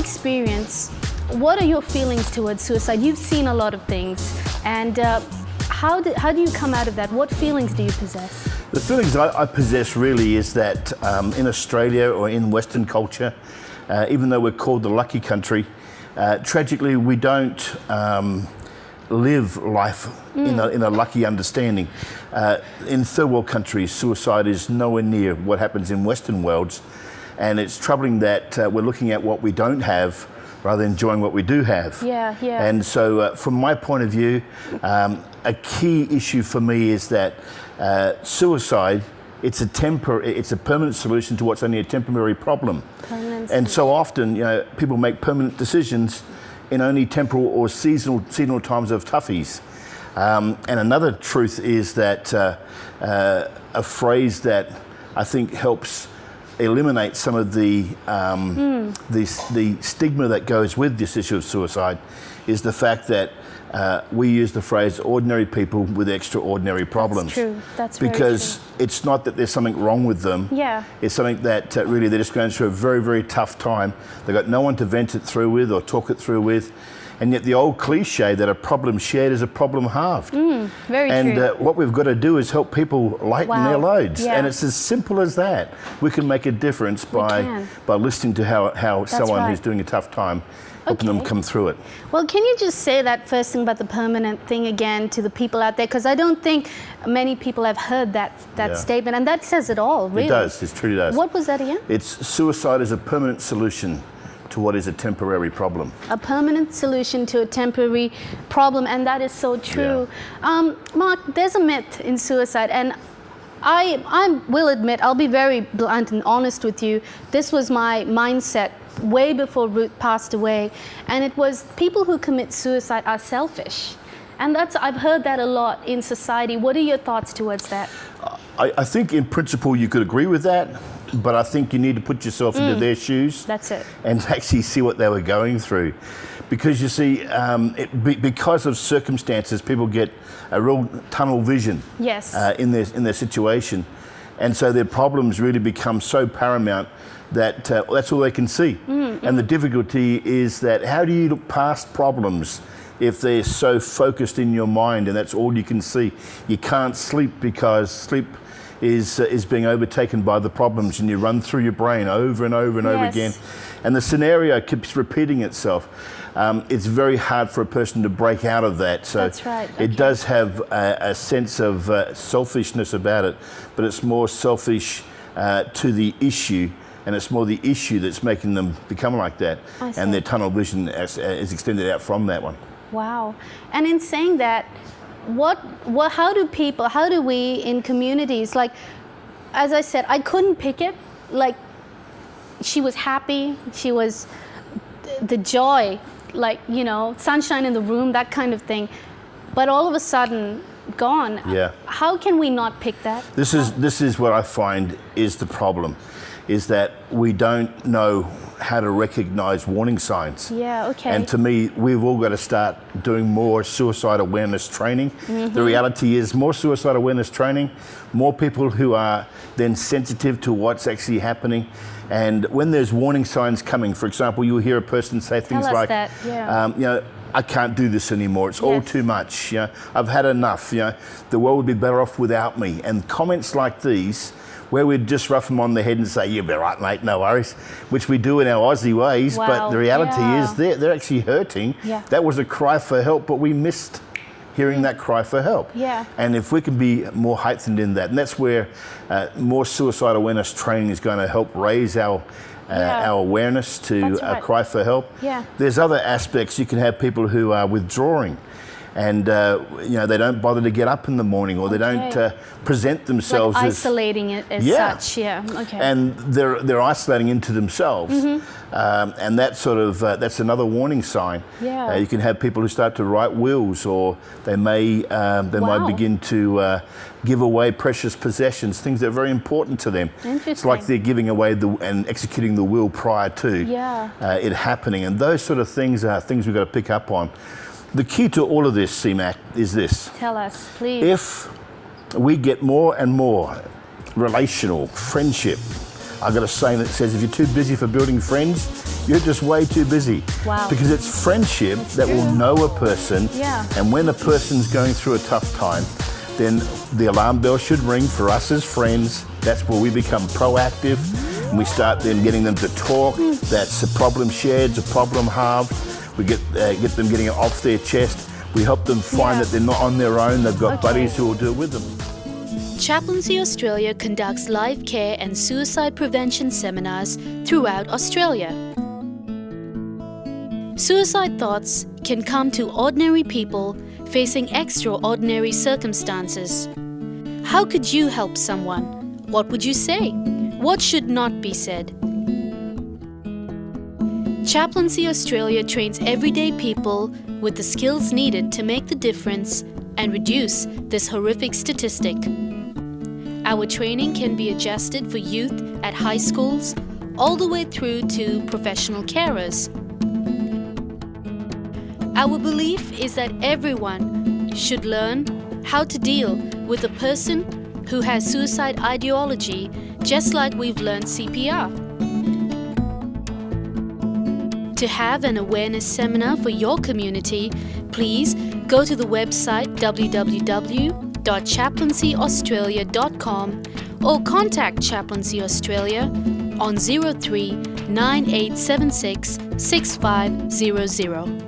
experience, what are your feelings towards suicide? You've seen a lot of things, and how do you come out of that? What feelings do you possess? The feelings I possess really is that in Australia or in Western culture, even though we're called the lucky country, tragically we don't live life in a lucky understanding. In third world countries, suicide is nowhere near what happens in Western worlds, and it's troubling that we're looking at what we don't have rather than enjoying what we do have. Yeah. And so from my point of view, a key issue for me is that suicide, it's a permanent solution to what's only a temporary problem. And so often, people make permanent decisions in only temporal or seasonal times of toughies. And another truth is that a phrase that I think helps eliminate some of the stigma that goes with this issue of suicide is the fact that we use the phrase ordinary people with extraordinary problems. That's true. That's very because true. It's not that there's something wrong with them. Yeah. It's something that really they're just going through a very, very tough time. They've got no one to vent it through with or talk it through with. And yet the old cliche that a problem shared is a problem halved. Very and true. what we've got to do is help people lighten their loads. Yeah. And it's as simple as that. We can make a difference by listening to how someone who's doing a tough time, helping them come through it. Well, can you just say that first thing about the permanent thing again to the people out there? Because I don't think many people have heard that statement, and that says it all, really. It does, it truly does. What was that again? It's suicide is a permanent solution to what is a temporary problem. A permanent solution to a temporary problem, and that is so true. Yeah. Mark, there's a myth in suicide, and I will admit, I'll be very blunt and honest with you, this was my mindset way before Ruth passed away, and it was people who commit suicide are selfish. And I've heard that a lot in society. What are your thoughts towards that? I think in principle you could agree with that, but I think you need to put yourself into their shoes. That's it. And actually see what they were going through. Because you see, because of circumstances, people get a real tunnel vision in their situation. And so their problems really become so paramount that that's all they can see. And the difficulty is that how do you look past problems if they're so focused in your mind and that's all you can see? You can't sleep because sleep is being overtaken by the problems, and you run through your brain over and over and over again. And the scenario keeps repeating itself. It's very hard for a person to break out of that. So that's right. It does have a sense of selfishness about it, but it's more selfish to the issue, and it's more the issue that's making them become like that. And their tunnel vision is extended out from that one. Wow. And in saying that, how do we in communities, like, as I said, I couldn't pick it, like, she was happy, she was the joy, like, sunshine in the room, that kind of thing, but all of a sudden gone. Yeah. How can we not pick that? This is what I find is the problem, is that we don't know how to recognize warning signs. Yeah, okay. And to me, we've all got to start doing more suicide awareness training. The reality is more suicide awareness training, more people who are then sensitive to what's actually happening. And when there's warning signs coming, for example, you'll hear a person say things like, I can't do this anymore. It's all too much. I've had enough. The world would be better off without me. And comments like these, where we'd just rough them on the head and say, you'll be right, mate, no worries, which we do in our Aussie ways, but the reality is they're actually hurting. That was a cry for help, but we missed hearing that cry for help. And if we can be more heightened in that, and that's where more suicide awareness training is going to help raise our awareness to a cry for help. There's other aspects. You can have people who are withdrawing, and they don't bother to get up in the morning, or they don't present themselves like as isolating it as such. And they're isolating into themselves, and that sort of that's another warning sign. You can have people who start to write wills, or they may might begin to give away precious possessions, things that are very important to them. It's like they're giving away and executing the will prior to it happening, and those sort of things are things we've got to pick up on. The key to all of this, CMAC, is this. Tell us, please. If we get more and more relational friendship, I've got a saying that says if you're too busy for building friends, You're just way too busy. Wow. Because it's friendship that will know a person. Yeah. And when a person's going through a tough time, then the alarm bell should ring for us as friends. That's where we become proactive. And we start then getting them to talk. That's a problem shared, a problem halved. We get them getting it off their chest. We help them find that they're not on their own. They've got buddies who will do it with them. Chaplaincy Australia conducts life care and suicide prevention seminars throughout Australia. Suicide thoughts can come to ordinary people facing extraordinary circumstances. How could you help someone? What would you say? What should not be said? Chaplaincy Australia trains everyday people with the skills needed to make the difference and reduce this horrific statistic. Our training can be adjusted for youth at high schools all the way through to professional carers. Our belief is that everyone should learn how to deal with a person who has suicide ideology, just like we've learned CPR. To have an awareness seminar for your community, please go to the website www.chaplaincyaustralia.com or contact Chaplaincy Australia on 03 9876 6500.